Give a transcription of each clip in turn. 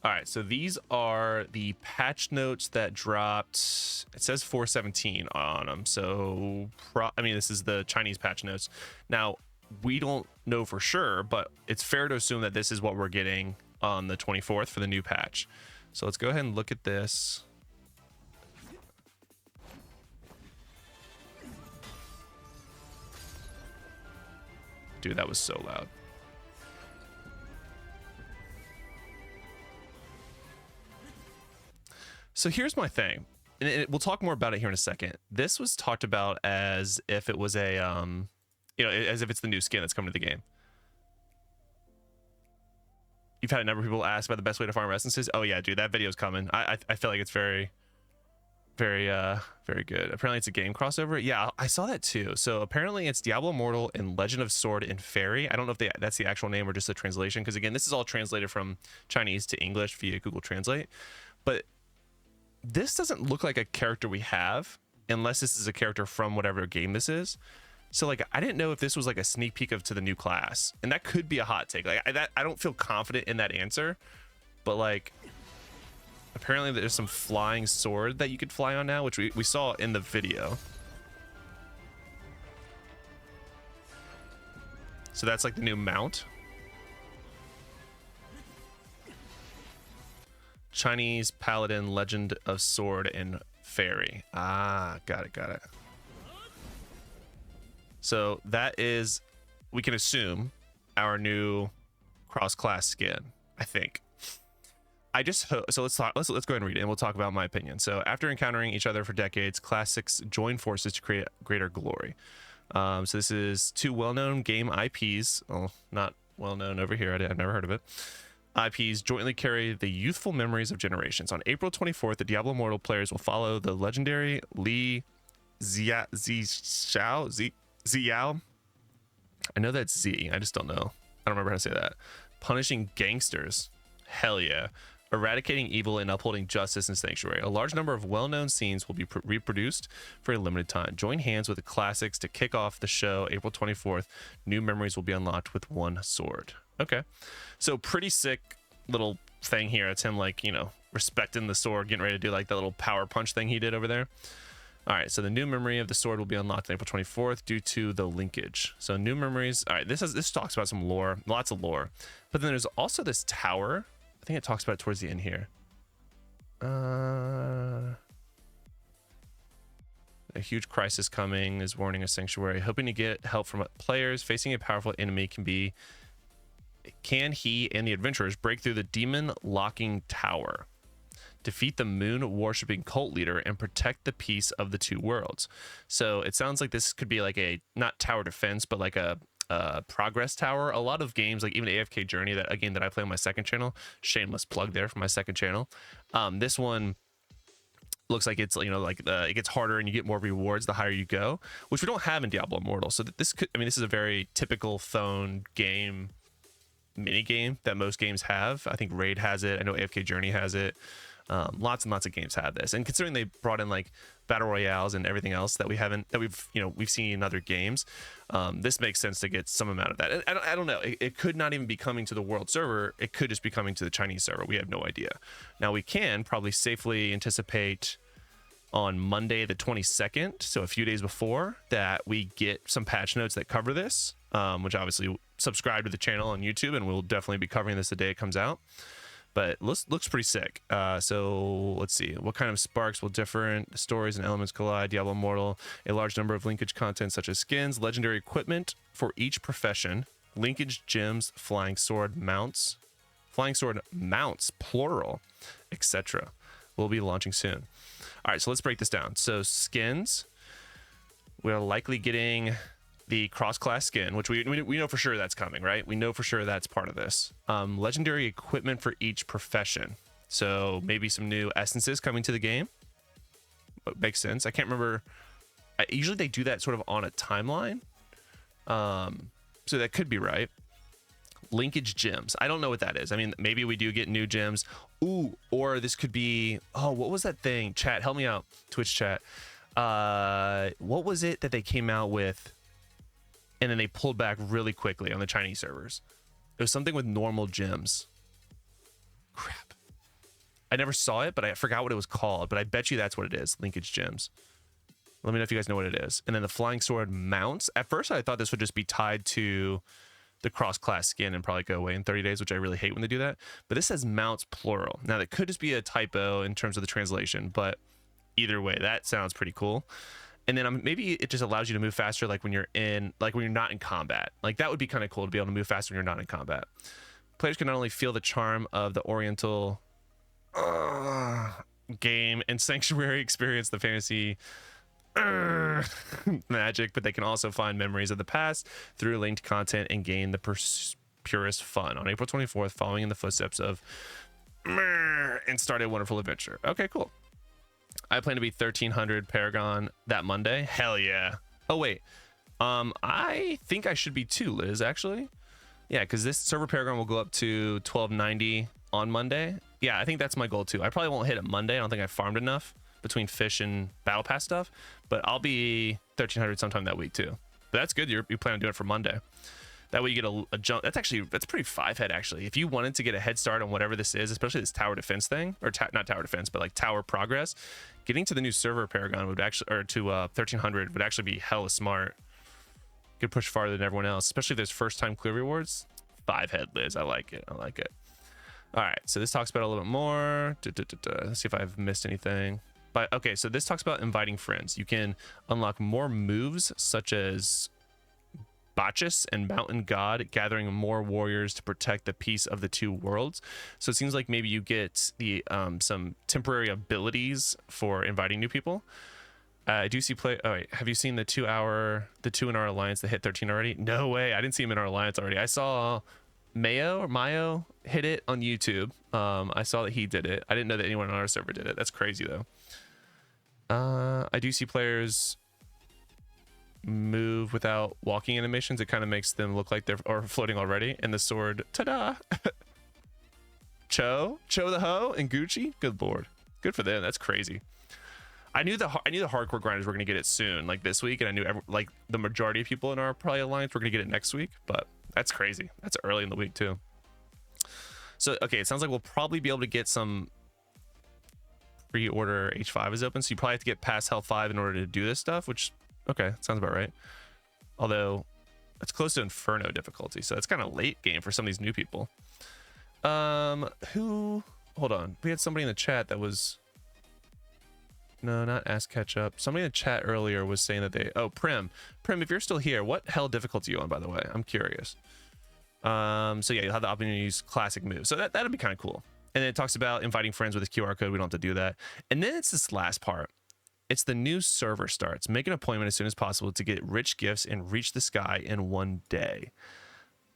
All right, so these are the patch notes that dropped. It says 417 on them. So, I mean, this is the Chinese patch notes. Now, we don't know for sure, but it's fair to assume that this is what we're getting on the 24th for the new patch. So let's go ahead and look at this. Dude, that was so loud. So here's my thing, and we'll talk more about it here in a second. This was talked about as if it was a, you know, as if it's the new skin that's coming to the game. You've had a number of people ask about the best way to farm essences. Oh yeah, dude, that video's coming. I feel like it's very good. Apparently it's a game crossover. Yeah, I saw that too. So apparently it's Diablo Immortal and Legend of Sword and Fairy. I don't know if that's the actual name or just a translation, because again, this is all translated from Chinese to English via Google Translate. But this doesn't look like a character we have, unless this is a character from whatever game this is. So like, I didn't know if this was like a sneak peek to the new class, and that could be a hot take. Like I don't feel confident in that answer, but like, apparently there's some flying sword that you could fly on now, which we saw in the video. So that's like the new mount. Chinese Paladin, Legend of Sword and Fairy. Ah, got it. So that is, we can assume, our new cross-class skin, I think. I just hope, so let's go ahead and read it, and we'll talk about my opinion. So after encountering each other for decades, classics join forces to create greater glory. So this is two well-known game IPs. Oh, not well-known over here. I've never heard of it. IPs jointly carry the youthful memories of generations. On April 24th, the Diablo Immortal players will follow the legendary Li Ziyao. I know that's Z. I just don't know. I don't remember how to say that. Punishing gangsters. Hell yeah. Eradicating evil and upholding justice in Sanctuary. A large number of well-known scenes will be reproduced for a limited time. Join hands with the classics to kick off the show April 24th. New memories will be unlocked with one sword. Okay. So pretty sick little thing here. It's him, like, you know, respecting the sword, getting ready to do like that little power punch thing he did over there. All right, so the new memory of the sword will be unlocked on April 24th due to the linkage. So new memories. All right, this talks about some lore, lots of lore. But then there's also this tower. I think it talks about it towards the end here. A huge crisis coming is warning a sanctuary. Hoping to get help from players facing a powerful enemy can he and the adventurers break through the demon locking tower, defeat the moon worshipping cult leader, and protect the peace of the two worlds. So it sounds like this could be like a, not tower defense, but like a progress tower. A lot of games, like even AFK Journey, that again that I play on my second channel, shameless plug there for my second channel. This one looks like it's, you know, like it gets harder and you get more rewards the higher you go, which we don't have in Diablo Immortal. So this could, I mean, this is a very typical phone game mini game that most games have. I think Raid has it. I know AFK Journey has it. Lots and lots of games have this, and considering they brought in like battle royales and everything else that we've seen in other games, this makes sense to get some amount of that. And I don't know, it could not even be coming to the world server. It could just be coming to the Chinese server. We have no idea. Now we can probably safely anticipate on Monday the 22nd, so a few days before that, we get some patch notes that cover this, which obviously subscribe to the channel on YouTube, and we'll definitely be covering this the day it comes out. But looks pretty sick. So let's see. What kind of sparks will different stories and elements collide? Diablo Immortal, a large number of linkage content such as skins, legendary equipment for each profession, linkage gems, flying sword mounts, plural, etc. will be launching soon. All right, so let's break this down. So skins, we're likely getting the cross-class skin, which we know for sure that's coming, right? We know for sure that's part of this. Legendary equipment for each profession. So maybe some new essences coming to the game. Makes sense. I can't remember. Usually they do that sort of on a timeline. So that could be right. Linkage gems. I don't know what that is. I mean, maybe we do get new gems. Ooh, or this could be, oh, what was that thing? Chat, help me out. Twitch chat. What was it that they came out with and then they pulled back really quickly on the Chinese servers? It was something with normal gems. Crap. I never saw it, but I forgot what it was called. But I bet you that's what it is. Linkage gems. Let me know if you guys know what it is. And then the flying sword mounts. At first, I thought this would just be tied to the cross-class skin and probably go away in 30 days, which I really hate when they do that. But this says mounts plural. Now, that could just be a typo in terms of the translation, but either way, that sounds pretty cool. And then maybe it just allows you to move faster, like when you're not in combat. Like that would be kind of cool to be able to move faster when you're not in combat. Players can not only feel the charm of the Oriental game and Sanctuary, experience the fantasy magic, but they can also find memories of the past through linked content and gain the purest fun. On April 24th, following in the footsteps of and start a wonderful adventure. Okay, cool. I plan to be 1300 Paragon that Monday. Hell yeah. Oh wait, I think I should be too, Liz, actually. Yeah, because this server Paragon will go up to 1290 on Monday. Yeah, I think that's my goal too. I probably won't hit it Monday. I don't think I farmed enough between fish and battle pass stuff, but I'll be 1300 sometime that week too. But that's good. You plan on doing it for Monday. That way you get a jump. That's pretty 5-head actually. If you wanted to get a head start on whatever this is, especially this tower defense thing, or not tower defense, but like tower progress, getting to the new server Paragon would actually, or to 1300 would actually be hella smart. Could push farther than everyone else, especially if there's first time clear rewards. 5-head, Liz. I like it. I like it. All right. So this talks about a little bit more. Let's see if I've missed anything. But okay, so this talks about inviting friends. You can unlock more moves such as Bacchus and Mountain God, gathering more warriors to protect the peace of the two worlds. So it seems like maybe you get the some temporary abilities for inviting new people. I do see play. Oh wait, have you seen the two in our alliance that hit 13 already? No way, I didn't see him in our alliance already. I saw Mayo hit it on YouTube. I saw that he did it. I didn't know that anyone on our server did it. That's crazy though. I do see players move without walking animations. It kind of makes them look like they're floating already. And the sword, ta-da! Cho the Ho and Gucci. Good lord, good for them. That's crazy. I knew the hardcore grinders were gonna get it soon, like this week, and I knew like the majority of people in our probably alliance were gonna get it next week. But that's crazy. That's early in the week too. So okay, it sounds like we'll probably be able to get some pre-order. H5 is open, so you probably have to get past Hell 5 in order to do this stuff, which okay, sounds about right. Although it's close to Inferno difficulty, so it's kind of late game for some of these new people. Hold on, we had somebody in the chat that was, no, not Ask Catch Up. Somebody in the chat earlier was saying that Prim, if you're still here, what hell difficulty are you on, by the way? I'm curious. So yeah, you'll have the opportunity to use classic moves, so that'd be kind of cool. And then it talks about inviting friends with a QR code. We don't have to do that. And then it's this last part. It's the new server starts. Make an appointment as soon as possible to get rich gifts and reach the sky in one day.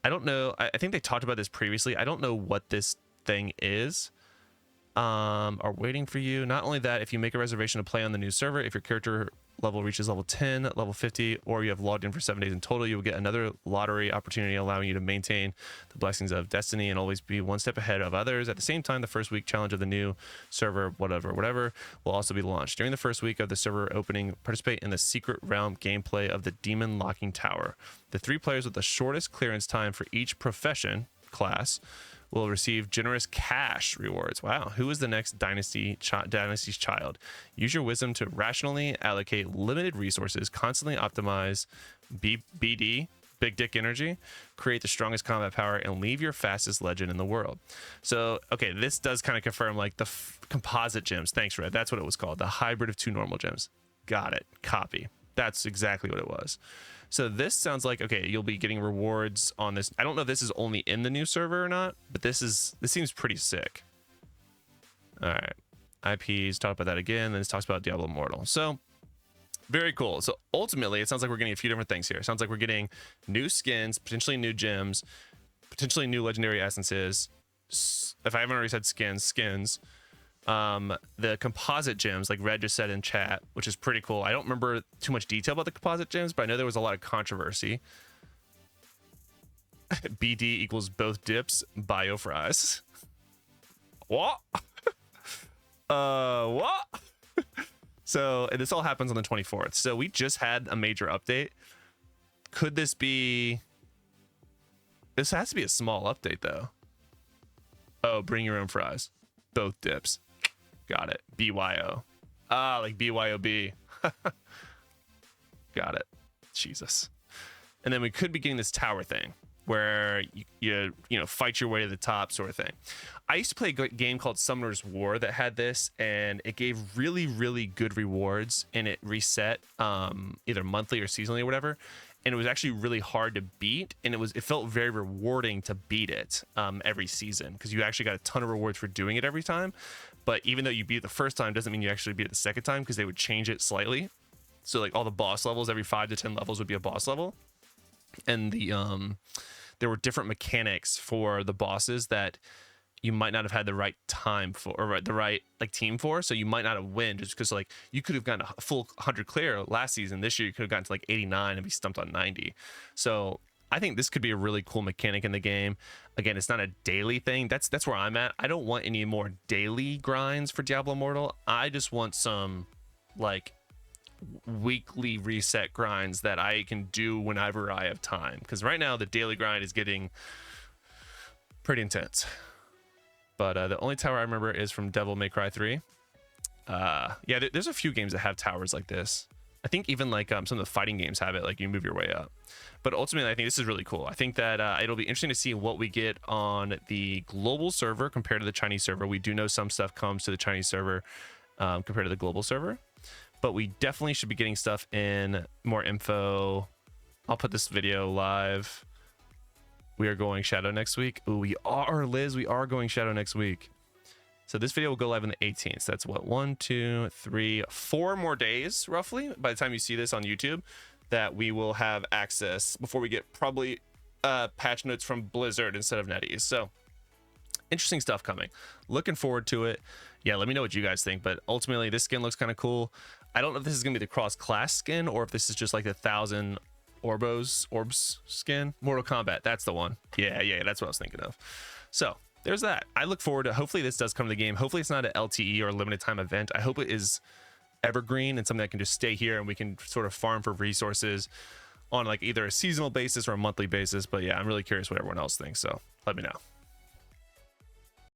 I don't know. I think they talked about this previously. I don't know what this thing is. Are waiting for you. Not only that, if you make a reservation to play on the new server, if your character level reaches level 10, level 50, or you have logged in for 7 days in total, you will get another lottery opportunity, allowing you to maintain the blessings of destiny and always be one step ahead of others. At the same time, the first week challenge of the new server, whatever, will also be launched. During the first week of the server opening, participate in the secret realm gameplay of the demon locking tower. The 3 players with the shortest clearance time for each profession class will receive generous cash rewards. Wow, who is the next dynasty's child? Use your wisdom to rationally allocate limited resources, constantly optimize BD, big dick energy, create the strongest combat power, and leave your fastest legend in the world. So, okay, this does kind of confirm like the composite gems. Thanks, Red. That's what it was called. The hybrid of 2 normal gems. Got it. Copy. That's exactly what it was. So this sounds like, okay, you'll be getting rewards on this. I don't know if this is only in the new server or not, but this seems pretty sick. All right, IPs, talk about that again. Then it talks about Diablo Immortal. So very cool. So ultimately, it sounds like we're getting a few different things here. It sounds like we're getting new skins, potentially new gems, potentially new legendary essences. If I haven't already said skins. The composite gems, like Red just said in chat, which is pretty cool. I don't remember too much detail about the composite gems, but I know there was a lot of controversy. BD equals both dips, bio fries. What? What? So, and this all happens on the 24th. So we just had a major update. Could this be... This has to be a small update, though. Oh, bring your own fries. Both dips. Got it. BYO. Ah, like BYOB. Got it. Jesus. And then we could be getting this tower thing where you know fight your way to the top sort of thing. I used to play a game called Summoner's War that had this, and it gave really good rewards, and it reset either monthly or seasonally or whatever, and it was actually really hard to beat, and it felt very rewarding to beat it every season because you actually got a ton of rewards for doing it every time. But even though you beat it the first time doesn't mean you actually beat it the second time, because they would change it slightly. So like all the boss levels, every 5 to 10 levels would be a boss level. And there were different mechanics for the bosses that you might not have had the right time for, or the right like team for. So you might not have win just because like you could have gotten a full 100 clear last season. This year you could have gotten to like 89 and be stumped on 90. So I think this could be a really cool mechanic in the game. Again, it's not a daily thing. That's where I'm at. I don't want any more daily grinds for Diablo Immortal. I just want some like weekly reset grinds that I can do whenever I have time, because right now the daily grind is getting pretty intense. But the only tower I remember is from Devil May Cry 3. Yeah, there's a few games that have towers like this. I think even like some of the fighting games have it, like you move your way up. But ultimately, I think this is really cool. I think that it'll be interesting to see what we get on the global server compared to the Chinese server. We do know some stuff comes to the Chinese server compared to the global server, but we definitely should be getting stuff in, more info. I'll put this video live. We are going Shadow next week. Ooh, we are, Liz. We are going Shadow next week. So this video will go live on the 18th. So that's what, 1, 2, 3, 4 more days, roughly, by the time you see this on YouTube, that we will have access before we get probably patch notes from Blizzard instead of NetEase. So interesting stuff coming. Looking forward to it. Yeah, let me know what you guys think. But ultimately, this skin looks kind of cool. I don't know if this is going to be the cross-class skin or if this is just like the 1,000 orbs skin. Mortal Kombat, that's the one. Yeah, that's what I was thinking of. So there's that. I look forward to, hopefully this does come to the game. Hopefully it's not an LTE or a limited time event. I hope it is evergreen and something that can just stay here and we can sort of farm for resources on like either a seasonal basis or a monthly basis. But yeah, I'm really curious what everyone else thinks, so let me know.